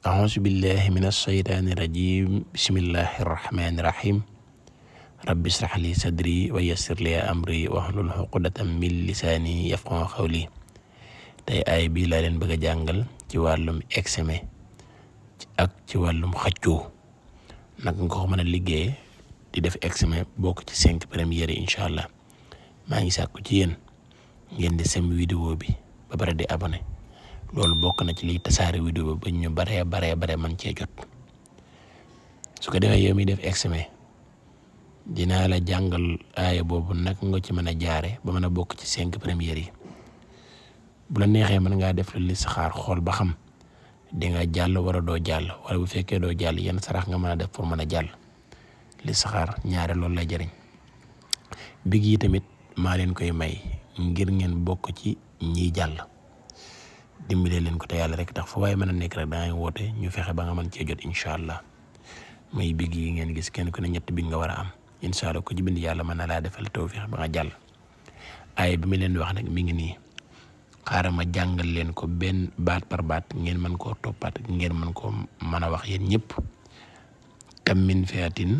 أعوذ بالله من الشيطان الرجيم بسم الله الرحمن الرحيم رب اشرح لي صدري ويسر لي أمري واحلل عقدة من lisaani yafqahu qawli tey ay bi laa leen bëgg a jàngal ci wàllum examen ak ci wàllum xëccoo nag nga ko mën a liggéey di def examen bokk ci 5 premières yi incha allah maa ngi sàkku ci yéen ngeen di sem vidéo bi ba pare di abonné loolu bokk na ci liy tasaare vidéo ba ñu bare man cee jot su ko defee yow mi def examen dinaa la jàngal aaya boobu nag nga ci mën a jaare ba mën a bokk ci 5 premières yi bu la neexee mën ngaa def lu listixaar xool ba xam di nga jàll wala doo jàll wala bu fekkee doo jàll yenn sarax nga mën a def pour mën a jàll listixaar ñaare loolu lay jëriñ big yi tamit maa leen koy may ngir ngeen bokk ci ñiy jàll dimbale leen ko te yàlla rek tax fu waaye mën a nekk rek dangay woote ñu fexe ba nga mën cee jot incha allah muy big yi ngeen gis kenn ku ne 3 big nga war a am incha allah ko ci bind yàlla mën na laa defal tawfiix ba nga jàll ay bi mi leen wax nag mi ngi nii xaaral ma jàngal leen ko benn baat par baat ngeen mën koo toppaat ngeen mën koo mën a wax yéen ñëpp kam min fiatin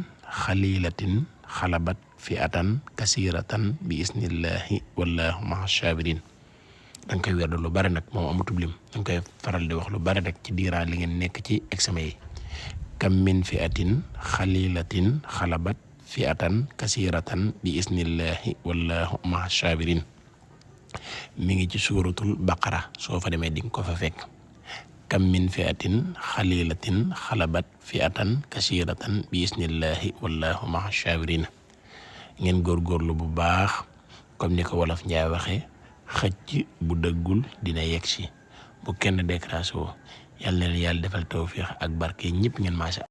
xalilatin xalabat fiatan kasiratan bi isnillahi wallahu ma'a sabirin danga koy wér lu bari nag moom amutub lim danga koy faral di wax lu bari rek ci diiraan li ngeen nekk ci examen yi kam min fiatin xalilatin xalabat fiatan kasiratan bi isnillahi wallahu ma'a sabirin mi ngi ci suuratul baqara soo fa demee dinga ko fa fekk kam min fiatin xalilatin xalabat fiatan kasiratan bi isnillahi wallahu ma'a sabirin ngeen góorgóorlu bu baax comme ni ko wolof njaay waxee xëcc bu dëggul dina yegg si bu kenn décrassé woo yàlla na leen yàlla defal tawfiix ak barke ñëpp ngeen maasa